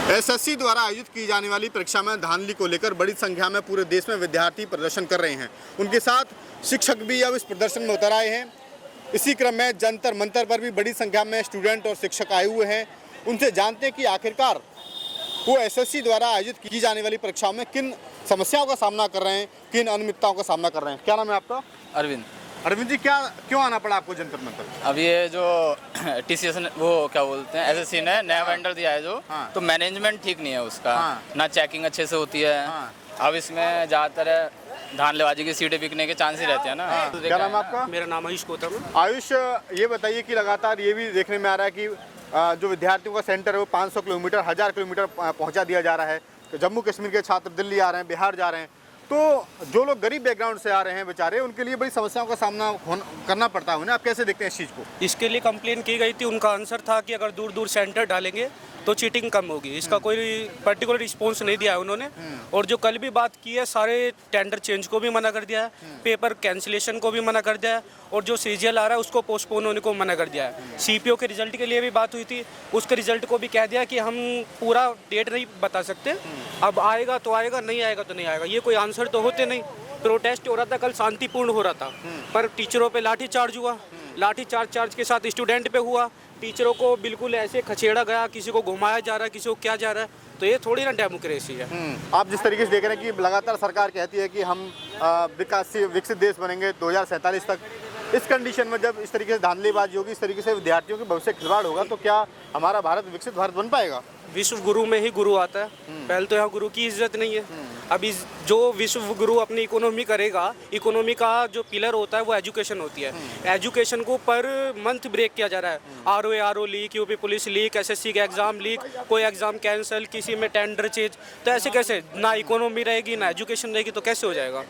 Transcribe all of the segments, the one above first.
SSC द्वारा आयोजित की जाने वाली परीक्षा में धांधली को लेकर बड़ी संख्या में पूरे देश में विद्यार्थी प्रदर्शन कर रहे हैं। उनके साथ शिक्षक भी अब इस प्रदर्शन में उतर आए हैं। इसी क्रम में जंतर मंतर पर भी बड़ी संख्या में स्टूडेंट और शिक्षक आए हुए हैं। उनसे जानते हैं कि आखिरकार वो एसएससी द्वारा आयोजित की जाने वाली परीक्षाओं में किन समस्याओं का सामना कर रहे हैं, किन अनियमितताओं का सामना कर रहे हैं। क्या नाम है आपका? अरविंद। अरविंद जी, क्यों आना पड़ा आपको जंतर मंतर? अब ये जो टीसीएस ने वो क्या बोलते हैं एसएससी ने नया वेंडर दिया है जो, तो मैनेजमेंट ठीक नहीं है उसका, ना चेकिंग अच्छे से होती है। अब इसमें ज़्यादातर धांधलेबाजी की सीटें बिकने के चांस ही रहते हैं ना। क्या नाम है आपका? मेरा नाम आयुष गौतम है। आयुष, ये बताइए कि लगातार ये भी देखने में आ रहा है कि जो विद्यार्थियों का सेंटर है वो 500 किलोमीटर 1000 किलोमीटर पहुंचा दिया जा रहा है। तो जम्मू कश्मीर के छात्र दिल्ली आ रहे हैं, बिहार जा रहे हैं, तो जो लोग गरीब बैकग्राउंड से आ रहे हैं बेचारे, उनके लिए बड़ी समस्याओं का सामना करना पड़ता है उन्हें। आप कैसे देखते हैं इस चीज़ को? इसके लिए कंप्लेन की गई थी, उनका आंसर था कि अगर दूर दूर सेंटर डालेंगे तो चीटिंग कम होगी। इसका कोई पर्टिकुलर रिस्पॉन्स नहीं दिया है उन्होंने। और जो कल भी बात की है, सारे टेंडर चेंज को भी मना कर दिया है, पेपर कैंसिलेशन को भी मना कर दिया है, और जो सीजीएल आ रहा है उसको पोस्टपोन होने को मना कर दिया है। सीपीओ के रिजल्ट के लिए भी बात हुई थी, उसके रिजल्ट को भी कह दिया कि हम पूरा डेट नहीं बता सकते, अब आएगा तो आएगा, नहीं आएगा तो नहीं आएगा। ये कोई आंसर तो होते नहीं। प्रोटेस्ट हो रहा था, कल शांतिपूर्ण हो रहा था, पर टीचरों पे लाठीचार्ज हुआ। लाठीचार्ज के साथ स्टूडेंट पे हुआ। टीचरों को बिल्कुल ऐसे खछेड़ा गया, किसी को घुमाया जा रहा है, किसी को क्या जा रहा है। तो ये थोड़ी ना डेमोक्रेसी है। आप जिस तरीके से देख रहे हैं कि लगातार सरकार कहती है कि हम विकसित देश बनेंगे 2047 तक, इस कंडीशन में जब इस तरीके से धांधलीबाजी होगी, इस तरीके से विद्यार्थियों के भविष्य खिलवाड़ होगा, तो क्या हमारा भारत विकसित भारत बन पाएगा? विश्व गुरु में ही गुरु आता है। पहले तो यहाँ गुरु की इज्जत नहीं है। अभी जो विश्व गुरु अपनी इकोनॉमी करेगा, इकोनॉमी का जो पिलर होता है वो एजुकेशन होती है। एजुकेशन को पर मंथ ब्रेक किया जा रहा है। RO leak, UP police leak, SSC का एग्जाम लीक, कोई एग्जाम कैंसिल, किसी में टेंडर चेंज। तो ऐसे कैसे? ना इकोनॉमी रहेगी ना एजुकेशन रहेगी, तो कैसे हो जाएगा?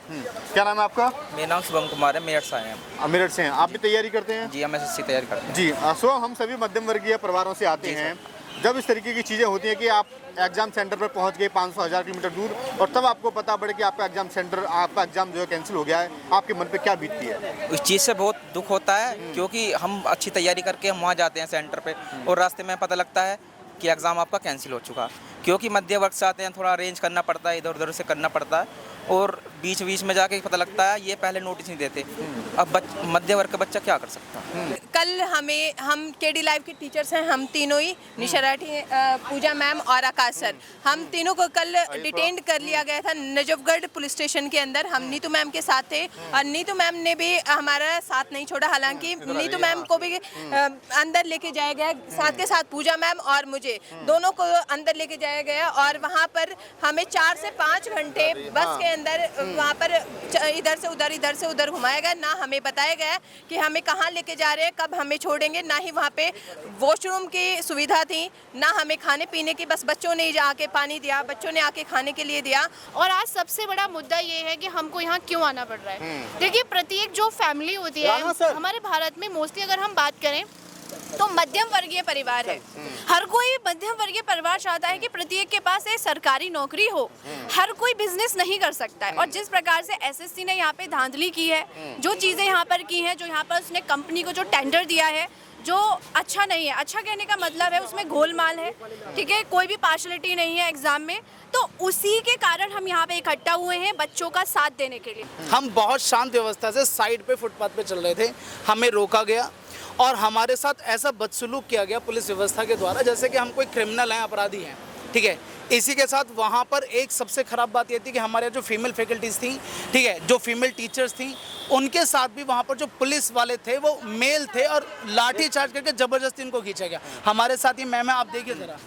क्या नाम है आपका? मेरा नाम शुभम कुमार है, मेरठ से आए हैं। मेरठ से हैं। आप भी तैयारी करते हैं? जी, हम एसएससी तैयारी करते हैं। जी सो हम सभी मध्यम वर्गीय परिवारों से आते हैं। जब इस तरीके की चीज़ें होती हैं कि आप एग्जाम सेंटर पर पहुंच गए 500-1000 किलोमीटर दूर, और तब आपको पता पड़े कि आपका एग्जाम जो है कैंसिल हो गया है, आपके मन पे क्या बीतती है? उस चीज़ से बहुत दुख होता है, क्योंकि हम अच्छी तैयारी करके हम वहाँ जाते हैं सेंटर पे, और रास्ते में पता लगता है कि एग्ज़ाम आपका कैंसिल हो चुका। क्योंकि मध्य वर्ग से आते हैं, थोड़ा अरेंज करना पड़ता है, इधर उधर से करना पड़ता है, और बीच बीच में जाके पता लगता है, ये पहले नोटिस नहीं देते। अब मध्य वर्ग का बच्चा क्या कर सकता है? कल हम केडी लाइव के टीचर्स हैं, हम तीनों ही, निशा राठी, पूजा मैम और आकाश सर, हम तीनों को कल डिटेन कर लिया गया था नजफगढ़ पुलिस स्टेशन के अंदर। हम नीतू मैम के साथ थे, और नीतू मैम ने भी हमारा साथ नहीं छोड़ा। हालांकि नीतू मैम को भी अंदर लेके जाया गया, साथ के साथ पूजा मैम और मुझे दोनों को अंदर लेके जाया गया, और वहाँ पर हमें 4 से 5 घंटे बस के अंदर वहाँ पर इधर से उधर घुमाया गया। ना हमें बताया गया कि हमें कहाँ लेके जा रहे हैं, कब हमें छोड़ेंगे, ना ही वहाँ पे वॉशरूम की सुविधा थी, ना हमें खाने पीने की। बस बच्चों ने आके पानी दिया, बच्चों ने आके खाने के लिए दिया। और आज सबसे बड़ा मुद्दा ये है कि हमको यहाँ क्यों आना पड़ रहा है। देखिए, प्रत्येक जो फैमिली होती है हमारे भारत में, मोस्टली अगर हम बात करें तो मध्यम वर्गीय परिवार है। हर कोई मध्यम वर्गीय परिवार चाहता है कि प्रत्येक के पास एक सरकारी नौकरी हो। हर कोई बिजनेस नहीं कर सकता है। और जिस प्रकार से एसएससी ने यहाँ पे धांधली की है, जो चीज़ें यहाँ पर की हैं, जो यहाँ पर उसने कंपनी को जो टेंडर दिया है, जो अच्छा नहीं है। अच्छा कहने का मतलब है उसमें गोलमाल है, ठीक है, कोई भी पार्शलिटी नहीं है एग्जाम में। तो उसी के कारण हम यहाँ पे इकट्ठा हुए हैं बच्चों का साथ देने के लिए। हम बहुत शांत व्यवस्था से साइड पे फुटपाथ पे चल रहे थे, हमें रोका गया और हमारे साथ ऐसा बदसलूक किया गया पुलिस व्यवस्था के द्वारा जैसे कि हम कोई क्रिमिनल हैं, अपराधी हैं, ठीक है। इसी के साथ वहाँ पर एक सबसे ख़राब बात ये थी कि हमारे जो फीमेल फैकल्टीज़ थी, ठीक है, जो फीमेल टीचर्स थी, उनके साथ भी वहाँ पर जो पुलिस वाले थे वो मेल थे, और लाठी चार्ज करके ज़बरदस्ती इनको खींचा गया। हमारे साथ ही मैम है, आप देखिए ज़रा,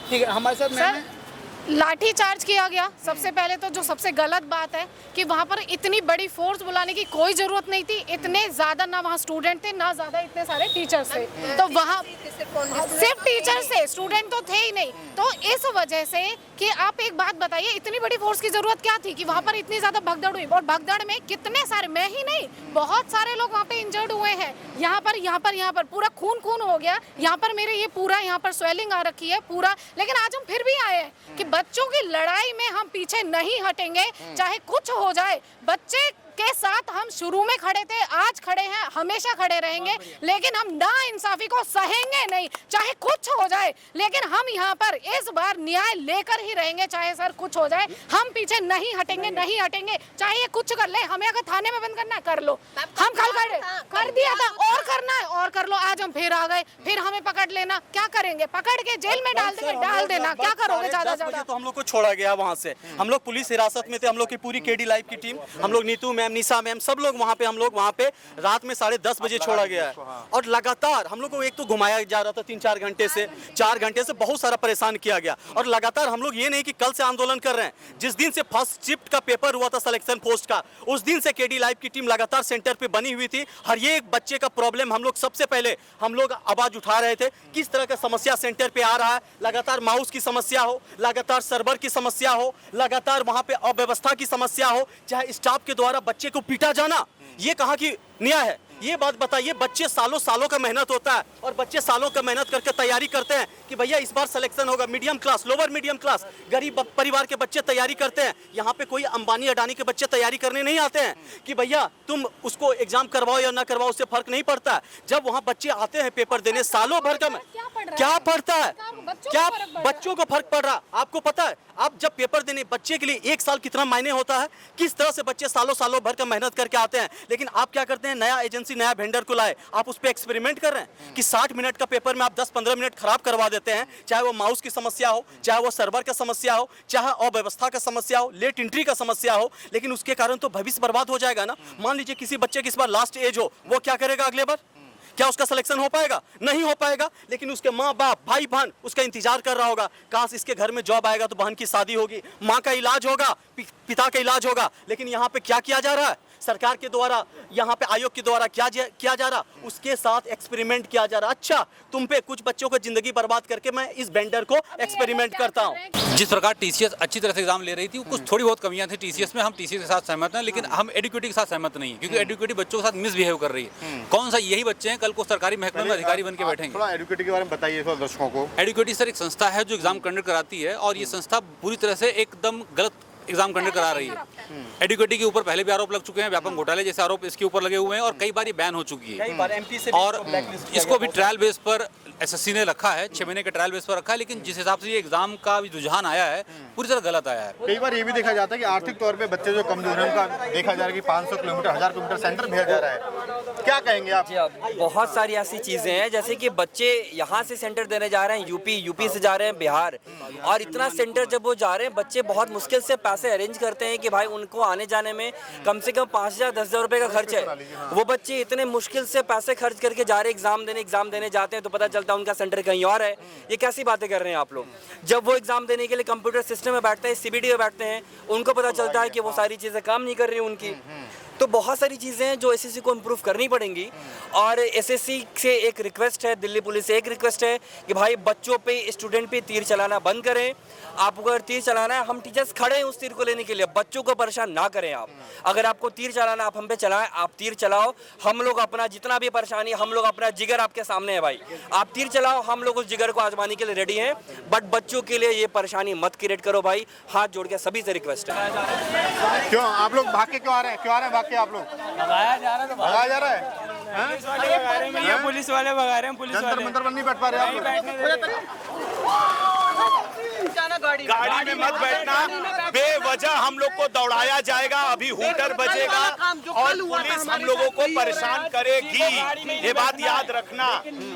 ठीक है, हमारे साथ मैम है। लाठी चार्ज किया गया। सबसे पहले तो जो सबसे गलत बात है कि वहाँ पर इतनी बड़ी फोर्स बुलाने की कोई ज़रूरत नहीं थी। इतने ज़्यादा ना वहाँ स्टूडेंट थे, ना ज़्यादा इतने सारे टीचर्स थे, तो वहाँ सिर्फ टीचर्स थे, स्टूडेंट तो थे ही नहीं। तो इस वजह से कि आप एक बात बताइए, इतनी बड़ी फोर्स की ज़रूरत क्या थी कि वहाँ पर इतनी ज़्यादा भगदड़ हुई। और भगदड़ में कितने सारे, मैं ही नहीं, बहुत सारे लोग वहाँ पे इंजर्ड हुए हैं। यहाँ पर पूरा खून हो गया। यहाँ पर मेरे ये पूरा यहाँ पर स्वेलिंग आ रखी है पूरा। लेकिन आज हम फिर भी आए हैं कि बच्चों की लड़ाई में हम पीछे नहीं हटेंगे, चाहे कुछ हो जाए। बच्चे के साथ हम शुरू में खड़े थे, आज खड़े हैं, हमेशा खड़े रहेंगे, लेकिन हम ना इंसाफी को सहेंगे नहीं, चाहे कुछ हो जाए। लेकिन हम यहाँ पर इस बार न्याय लेकर ही रहेंगे, चाहे सर कुछ हो जाए, हम पीछे नहीं हटेंगे, नहीं हटेंगे। चाहे ये कुछ कर ले, हमें अगर थाने में बंद करना है कर लो, हम कल कर दिया था, और करना है और कर लो। आज हम फिर आ गए, फिर हमें पकड़ लेना, क्या करेंगे? पकड़ के जेल में डाल देंगे, डाल देना, क्या करोगे? ज्यादा ज्यादा तो हम लोग को छोड़ा गया वहाँ से, हम लोग पुलिस हिरासत में थे, हम लोग की पूरी केडी लाइव की टीम, हम लोग नीतू मैम, निशा मैम, सब लोग वहाँ पे, हम लोग वहाँ पे रात में 10:30 बजे छोड़ा गया है। और लगातार हम लोग को एक तो घुमाया जा रहा था 3-4 घंटे से, 4 घंटे से बहुत सारा परेशान किया गया। और लगातार हम लोग ये नहीं कि कल से आंदोलन कर रहे हैं, जिस दिन से फर्स्ट शिफ्ट का पेपर हुआ था सिलेक्शन पोस्ट का, उस दिन से केडी लाइव की टीम लगातार सेंटर पे बनी हुई थी। हर एक बच्चे का प्रॉब्लम हम लोग सबसे पहले हम लोग आवाज उठा रहे थे, किस तरह का समस्या सेंटर पे आ रहा है। लगातार माउस की समस्या हो, लगातार सर्वर की समस्या हो, लगातार वहां पे अव्यवस्था की समस्या हो, चाहे स्टाफ के द्वारा बच्चे को पीटा जाना, ये कहाँ की न्याय है? ये बात बताइए। बच्चे सालों सालों का मेहनत होता है और बच्चे सालों का मेहनत करके तैयारी करते हैं कि भैया इस बार सिलेक्शन होगा। Medium class, lower medium class, गरीब परिवार के बच्चे तैयारी करते हैं। यहाँ पे कोई अंबानी अडानी के बच्चे तैयारी करने नहीं आते हैं कि भैया तुम उसको एग्जाम करवाओ या ना करवाओ, उससे फर्क नहीं पड़ता है। जब वहाँ बच्चे आते हैं पेपर देने, सालों भर का क्या पढ़ता है, क्या बच्चों को फर्क पड़ रहा? आपको पता है आप जब पेपर देने बच्चे के लिए 1 साल कितना मायने होता है, किस तरह से बच्चे सालों सालों भर का मेहनत करके आते हैं। लेकिन आप क्या करते हैं, नया एजेंसी नया वेंडर को लाए, आप उस पर एक्सपेरिमेंट कर रहे हैं कि 60 मिनट का पेपर में आप 10-15 मिनट खराब करवा देते हैं। चाहे वो माउस की समस्या हो, चाहे वो सर्वर का समस्या हो, चाहे अव्यवस्था का समस्या हो, लेट एंट्री का समस्या हो, लेकिन उसके कारण तो भविष्य बर्बाद हो जाएगा ना। मान लीजिए किसी बच्चे की इस बार लास्ट एज हो, वो क्या करेगा अगले बार? क्या उसका सिलेक्शन हो पाएगा? नहीं हो पाएगा। लेकिन उसके माँ बाप, भाई बहन उसका इंतजार कर रहा होगा, काश इसके घर में जॉब आएगा तो बहन की शादी होगी, माँ का इलाज होगा, पिता का इलाज होगा। लेकिन यहाँ पे क्या किया जा रहा है? सरकार के द्वारा, यहाँ पे आयोग के द्वारा क्या किया जा रहा? उसके साथ एक्सपेरिमेंट किया जा रहा। अच्छा, तुम पे कुछ बच्चों को जिंदगी बर्बाद करके मैं इस वेंडर को एक्सपेरिमेंट करता हूँ। जिस प्रकार टीसीएस अच्छी तरह से एग्जाम ले रही थी, कुछ थोड़ी बहुत कमियां थी टीसीएस में, हम टीसीएस के साथ सहमत हैं, लेकिन हम एडुकेटी के साथ सहमत नहीं है, क्योंकि एडुकेटी बच्चों के साथ मिसबिहेव कर रही है। कौन सा यही बच्चे हैं कल को सरकारी महकमे में अधिकारी बन के बैठेंगे। थोड़ा एडुकेटी के बारे में बताइए दर्शकों को। एडुकेटी सर एक संस्था है जो एग्जाम कंडक्ट कराती है, और ये संस्था पूरी तरह से एकदम गलत एग्जाम कंडक्ट करा रही है। एडुकेटी के ऊपर पहले भी आरोप लग चुके हैं, व्यापक घोटाले जैसे आरोप इसके ऊपर लगे हुए हैं, और कई बार ये बैन हो चुकी है। और इसको भी ट्रायल बेस पर एसएससी ने रखा है, 6 महीने के ट्रायल बेस पर रखा है, लेकिन जिस हिसाब से ये एग्जाम का रुझान आया है पूरी तरह गलत आया है। कई बार ये भी देखा जाता है कि आर्थिक तौर पे बच्चे जो कमजोर हैं उनका देखा जा रहा है कि 500 किलोमीटर 1000 किलोमीटर सेंटर भेजा जा रहा है, क्या कहेंगे आप? बहुत सारी ऐसी चीज़ें हैं, जैसे कि बच्चे यहाँ से सेंटर देने जा रहे हैं यूपी से जा रहे हैं बिहार, और इतना सेंटर जब वो जा रहे हैं, बच्चे बहुत मुश्किल से पैसे अरेंज करते हैं कि भाई उनको आने जाने में कम से कम 5000-10,000 रुपये का खर्च है। वो बच्चे इतने मुश्किल से पैसे खर्च करके जा रहे एग्जाम देने जाते हैं, तो पता चलता है उनका सेंटर कहीं और है। ये कैसी बातें कर रहे हैं आप लोग? जब वो एग्जाम देने के लिए कंप्यूटर सिस्टम में बैठते हैं, सीबीडी में बैठते हैं, उनको पता चलता है कि वो सारी चीज़ें काम नहीं कर रही उनकी। तो बहुत सारी चीज़ें हैं जो एसएससी को इम्प्रूव करनी पड़ेंगी। और एसएससी से एक रिक्वेस्ट है, दिल्ली पुलिस से एक रिक्वेस्ट है कि भाई बच्चों पे, स्टूडेंट पे तीर चलाना बंद करें। आपको अगर तीर चलाना है, हम टीचर्स खड़े हैं उस तीर को लेने के लिए, बच्चों को परेशान ना करें आप। अगर आपको तीर चलाना, आप हम पे चलाएं, आप तीर चलाओ। हम लोग अपना जितना भी परेशानी, हम लोग अपना जिगर आपके सामने है भाई, आप तीर चलाओ, हम लोग उस जिगर को आजमाने के लिए रेडी हैं। बट बच्चों के लिए ये परेशानी मत क्रिएट करो भाई, हाथ जोड़ के सभी से रिक्वेस्ट है। क्यों आप लोग भाग के क्यों आ रहे हैं? क्यों आ रहे हैं भाग के आप लोग? भगाया जा रहा है, भगाया जा रहा है। पुलिस वाले भगा रहे हैं, पुलिस वाले जंतर मंतर पर नहीं बैठ पा रहे आप। गाड़ी में मत बैठना, बेवजह हम लोग को दौड़ाया जाएगा, अभी हूटर बजेगा और पुलिस हम लोगों को परेशान करेगी, ये बात याद रखना।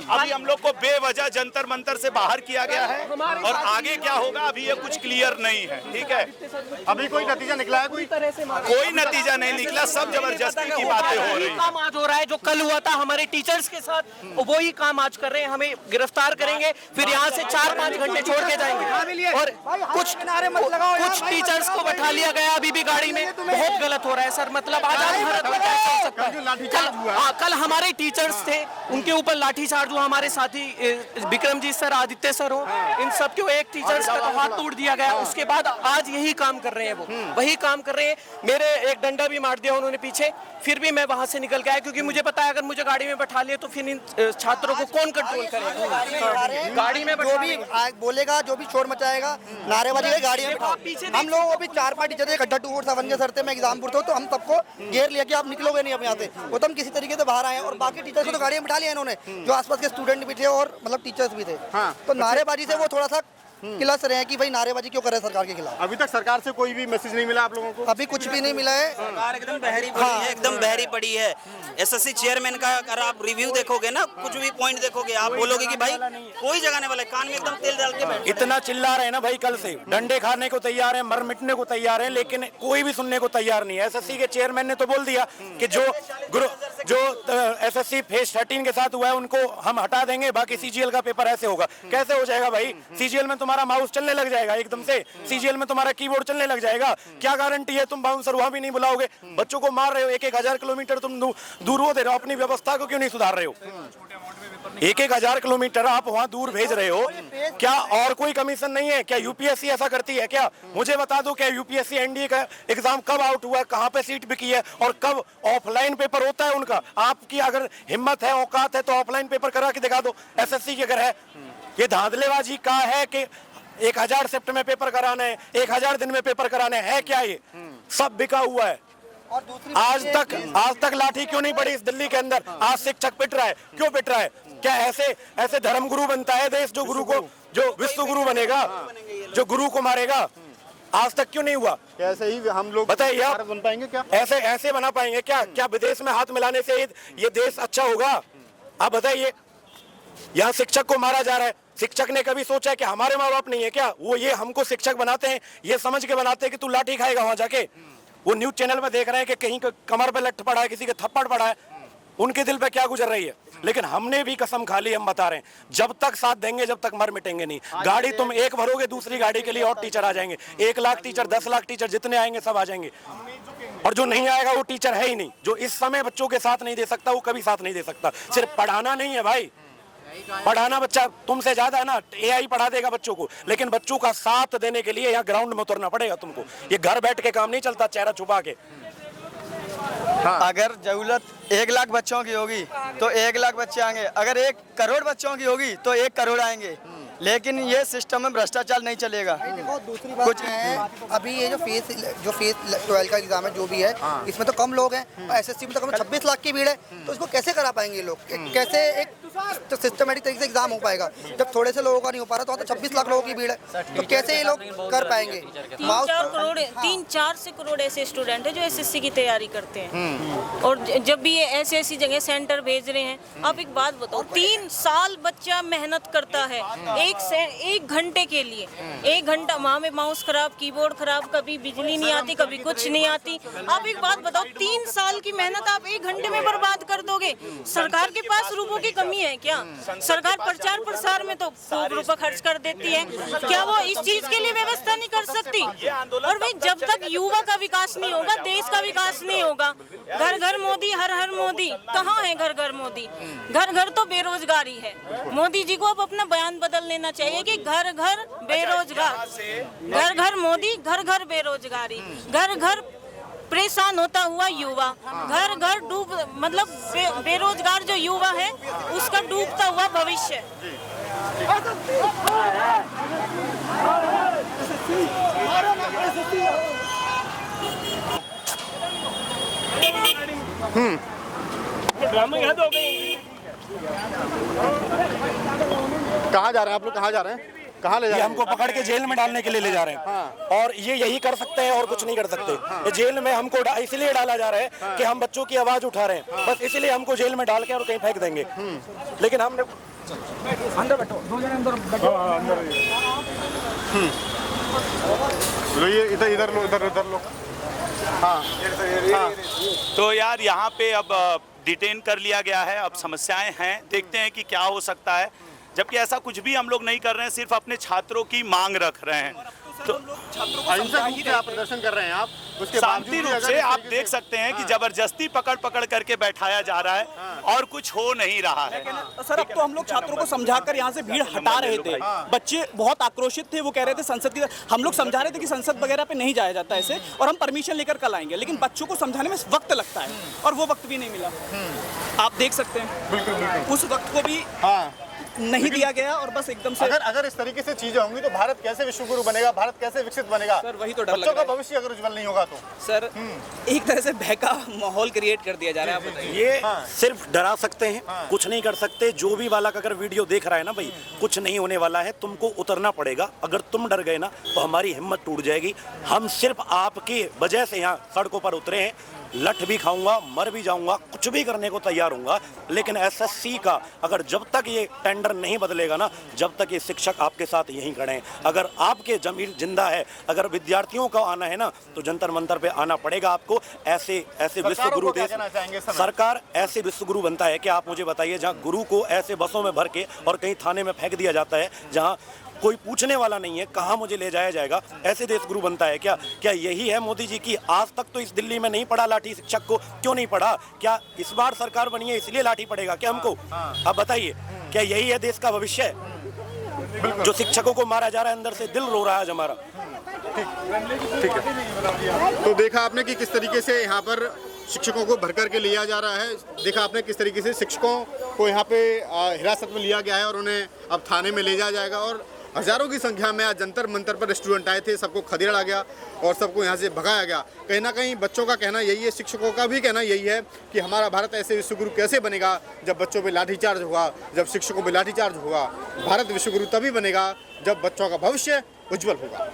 अभी हम लोग को बेवजह जंतर मंतर से बाहर किया गया है, और आगे क्या होगा अभी ये कुछ क्लियर नहीं है। ठीक है, अभी कोई नतीजा निकला है? कोई नतीजा नहीं निकला, सब जबरदस्ती की बातें हो रही है। काम आज हो रहा है जो कल हुआ था हमारे टीचर्स के साथ, वही काम आज कर रहे हैं। हमें गिरफ्तार करेंगे, फिर यहाँ से 4-5 घंटे छोड़ के जाएंगे, और कुछ टीचर्स को बैठा लिया गया अभी भी गाड़ी में। बहुत गलत हो रहा है सर, मतलब आजाद भारत में कैसे हो सकता है? कल हमारे टीचर्स थे, उनके ऊपर लाठीचार्ज हुआ, हमारे साथी विक्रमजीत सर, आदित्य सर हो, इन सब के एक टीचर्स का तो हाथ तोड़ दिया गया। उसके बाद आज यही काम कर रहे हैं, वो वही काम कर रहे हैं। मेरे एक डंडा भी मार दिया उन्होंने पीछे, फिर भी मैं वहां से निकल के आया, क्योंकि मुझे पता है अगर मुझे गाड़ी में बैठा लिया तो फिर इन छात्रों को कौन कंट्रोल करेगा? गाड़ी में जो भी बोलेगा, जो भी शोर मचाएगा, नारेबाजी गाड़ी में हम लोग अभी 4-5 टीचर इकट्ठा टूर सावंजा सर थे, मैं एग्जामपुर था, तो हम सबको घेर लिया कि आप निकलोगे नहीं अब यहाँ से। वो तो हम किसी तरीके से बाहर आए और बाकी टीचर्स को तो गाड़ियाँ बिठा लिया इन्होंने, जो आसपास के स्टूडेंट भी थे और मतलब टीचर्स भी थे। तो नारेबाजी से वो थोड़ा सा किलस रहे हैं कि भाई नारेबाजी क्यों कर रहे हैं सरकार के खिलाफ। अभी तक सरकार से कोई भी मैसेज नहीं मिला आप लोगों को? अभी कुछ भी नहीं मिला है। सरकार एकदम बहरी पड़ी है, एकदम बहरी पड़ी है। एसएससी चेयरमैन का अगर आप रिव्यू देखोगे ना, कुछ भी पॉइंट देखोगे, आप बोलोगे कि भाई कोई जगाने वाला है, कान में एकदम तेल डाल के बैठ। इतना चिल्ला रहे हैं ना भाई, कल से डंडे खाने को तैयार है, मर मिटने को तैयार है, लेकिन कोई भी सुनने को तैयार नहीं है। एसएससी के चेयरमैन ने तो बोल दिया कि जो एसएससी फेज 13 के साथ हुआ है उनको हम हटा देंगे, बाकी सीजीएल का पेपर ऐसे होगा। कैसे हो जाएगा भाई? सीजीएल में तुम्हारा माउस चलने लग जाएगा एकदम से, सीजीएल में तुम्हारा कीबोर्ड चलने लग जाएगा। क्या गारंटी है तुम बाउंसर वहां भी नहीं बुलाओगे? बच्चों को मार रहे हो, 1,000 किलोमीटर तुम दूर हो दे रहे हो, अपनी व्यवस्था को क्यों नहीं सुधार रहे हो? 1,000 किलोमीटर आप वहां दूर भेज रहे हो, क्या और कोई कमीशन नहीं है? क्या यूपीएससी ऐसा करती है क्या? मुझे बता दो, क्या यूपीएससी एनडीए का एग्जाम कब आउट हुआ है, कहां पे सीट बिकी है और कब ऑफलाइन पेपर होता है उनका? आपकी अगर हिम्मत है, औकात है तो ऑफलाइन पेपर करा के दिखा दो। एसएससी की अगर है, ये धांधलेबाजी का है कि 1,000 शिफ्ट में पेपर कराने हैं, 1,000 दिन में पेपर कराने हैं, क्या ये सब बिका हुआ है? और दूसरी आज तक लाठी क्यों नहीं पड़ी इस दिल्ली के अंदर? आज शिक्षक पिट रहा है, क्यों पिट रहा है? क्या ऐसे धर्म गुरु बनता है देश, जो गुरु को, जो विश्व गुरु बनेगा, जो गुरु को मारेगा? आज तक क्यों नहीं हुआ? ऐसे ही हम लोग बताइए आप बन पाएंगे क्या? ऐसे बना पाएंगे क्या? क्या विदेश में हाथ मिलाने से ये देश अच्छा होगा? आप बताइए। यहाँ शिक्षक को मारा जा रहा है, शिक्षक ने कभी सोचा है कि हमारे माँ बाप नहीं है क्या? वो ये हमको शिक्षक बनाते हैं, ये समझ के बनाते हैं कि तू लाठी खाएगा वहां जाके। वो न्यूज चैनल में देख रहे हैं कि कहीं कमर पे लठ पड़ा है, किसी के थप्पड़ पड़ा है, उनके दिल पे क्या गुजर रही है। लेकिन हमने भी कसम खा ली, हम बता रहे हैं, जब तक साथ देंगे जब तक मर मिटेंगे नहीं। गाड़ी तुम एक भरोगे, दूसरी गाड़ी के लिए और टीचर आ जाएंगे। 1 लाख टीचर, 10 लाख टीचर, जितने आएंगे सब आ जाएंगे। और जो नहीं आएगा वो टीचर है ही नहीं। जो इस समय बच्चों के साथ नहीं दे सकता वो कभी साथ नहीं दे सकता। सिर्फ पढ़ाना नहीं है भाई, पढ़ाना बच्चा तुमसे ज्यादा है ना, एआई पढ़ा देगा बच्चों को, लेकिन बच्चों का साथ देने के लिए यहाँ ग्राउंड में उतरना पड़ेगा तुमको। ये घर बैठ के काम नहीं चलता चेहरा छुपा के। अगर जरूरत 1 लाख बच्चों की होगी तो 1 लाख बच्चे आएंगे, अगर 1 करोड़ बच्चों की होगी तो 1 करोड़ आएंगे, लेकिन ये सिस्टम में भ्रष्टाचार नहीं चलेगा। दूसरी बात कुछ है, अभी ये जो फेज 12 का एग्जाम है जो भी है, इसमें तो कम लोग हैं, एसएससी में तो कम 26 लाख की भीड़ है, तो इसको कैसे करा पाएंगे लोग? कैसे एक सिस्टमेटिक तरीके से एग्जाम हो पाएगा? जब थोड़े से लोगों का नहीं हो पा रहा, तो 26 लाख लोगों की भीड़ है, तो कैसे ये लोग कर पाएंगे? 3-4 करोड़ ऐसे स्टूडेंट है जो एसएससी की तैयारी करते हैं, और जब भी ये ऐसी जगह सेंटर भेज रहे हैं, आप एक बात बताओ, 3 साल बच्चा मेहनत करता है 1 घंटे के लिए, 1 घंटा वहाँ में माउस खराब, कीबोर्ड खराब, कभी बिजली नहीं आती, कभी कुछ नहीं आती। आप एक बात बताओ, 3 साल की मेहनत आप 1 घंटे में बर्बाद कर दोगे? सरकार के पास रुपयों की कमी है क्या? सरकार प्रचार प्रसार में तो खूब रुपए खर्च कर देती है, क्या वो इस चीज के लिए व्यवस्था नहीं कर सकती? और भाई जब तक युवा का विकास नहीं होगा, देश का विकास नहीं होगा। घर घर मोदी, हर हर मोदी, कहाँ है घर घर मोदी? घर घर तो बेरोजगारी है। मोदी जी को अब अपना बयान बदल लेना चाहिए कि घर घर बेरोजगार, घर घर मोदी, घर घर बेरोजगारी, घर घर परेशान होता हुआ युवा, घर घर डूब, मतलब बेरोजगार जो युवा है उसका डूबता हुआ भविष्य। कहाँ जा रहे हैं आप लोग? कहाँ जा रहे हैं? कहाँ ले जा रहे हैं? हमको पकड़ के जेल में डालने के लिए ले जा रहे हैं। और ये यही कर सकते हैं और कुछ नहीं कर सकते। ये जेल में हमको इसलिए डाला जा रहा है कि हम बच्चों की आवाज उठा रहे हैं, बस इसीलिए हमको जेल में डाल के और कहीं फेंक देंगे। लेकिन हमने अंदर बैठो, 2 जने अंदर बैठो। लो ये इधर लो, इधर लो। हाँ। तो यार यहाँ पे अब डिटेन कर लिया गया है, अब समस्याएं हैं, देखते हैं कि क्या हो सकता है। जबकि ऐसा कुछ भी हम लोग नहीं कर रहे हैं, सिर्फ अपने छात्रों की मांग रख रहे हैं। तो अहिंसक रूप से आप प्रदर्शन कर रहे हैं, आप उसके शांति रूप से आप देख सकते हैं कि जबरदस्ती पकड़ करके बैठाया जा रहा है और कुछ हो नहीं रहा है। सर अब तो हम लोग छात्रों को समझाकर यहाँ से भीड़ हटा रहे थे, बच्चे बहुत आक्रोशित थे, वो कह रहे थे संसद की, हम लोग समझा रहे थे कि संसद वगैरह पे नहीं जाया जाता ऐसे, और हम परमिशन लेकर कल आएंगे, लेकिन बच्चों को समझाने में वक्त लगता है और वो वक्त भी नहीं मिला। आप देख सकते हैं उस वक्त को भी नहीं दिया गया और बस एकदम से अगर इस तरीके से चीजें होंगी तो भारत कैसे विश्वगुरु बनेगा, भारत कैसे विकसित बनेगा? सर वही तो डर लग बच्चों रहा का है भविष्य अगर उज्जवल नहीं होगा तो सर एक तरह से बहका माहौल क्रिएट कर दिया जा रहा है। आप बताइए। ये सिर्फ डरा सकते हैं, कुछ नहीं कर सकते। जो भी वाला अगर वीडियो देख रहा है ना भाई, कुछ नहीं होने वाला है, तुमको उतरना पड़ेगा। अगर तुम डर गए ना तो हमारी हिम्मत टूट जाएगी। हम सिर्फ आपकी वजह से यहाँ सड़कों पर उतरे हैं। लठ भी खाऊंगा, मर भी जाऊंगा, कुछ भी करने को तैयार हूंगा, लेकिन एसएससी का अगर जब तक ये टेंडर नहीं बदलेगा ना, जब तक ये शिक्षक आपके साथ यहीं खड़े हैं। अगर आपके जमीर जिंदा है, अगर विद्यार्थियों का आना है ना, तो जंतर मंतर पे आना पड़ेगा आपको। ऐसे विश्व गुरु देश सरकार ऐसे विश्व गुरु बनता है कि आप मुझे बताइए, जहाँ गुरु को ऐसे बसों में भर के और कहीं थाने में फेंक दिया जाता है, जहाँ कोई पूछने वाला नहीं है कहाँ मुझे ले जाया जाएगा, ऐसे देश गुरु बनता है क्या? क्या यही है मोदी जी की? आज तक तो इस दिल्ली में नहीं पड़ा लाठी शिक्षक को, क्यों नहीं पड़ा? क्या इस बार सरकार बनी है इसलिए लाठी पड़ेगा क्या हमको? अब बताइए, क्या यही है देश का भविष्य? जो शिक्षकों को मारा जा रहा है, अंदर से दिल रो रहा है आज हमारा। ठीक है, तो देखा आपने कि किस तरीके से यहाँ पर शिक्षकों को भर करके लिया जा रहा है। देखा आपने किस तरीके से शिक्षकों को यहाँ पे हिरासत में लिया गया है और उन्हें अब थाने में ले जाया जाएगा। और हजारों की संख्या में आज जंतर मंतर पर स्टूडेंट आए थे, सबको खदेड़ा गया और सबको यहाँ से भगाया गया। कहीं ना कहीं बच्चों का कहना यही है, शिक्षकों का भी कहना यही है कि हमारा भारत ऐसे विश्वगुरु कैसे बनेगा जब बच्चों पे लाठीचार्ज होगा, जब शिक्षकों पे लाठीचार्ज होगा। भारत विश्वगुरु तभी बनेगा जब बच्चों का भविष्य उज्जवल होगा।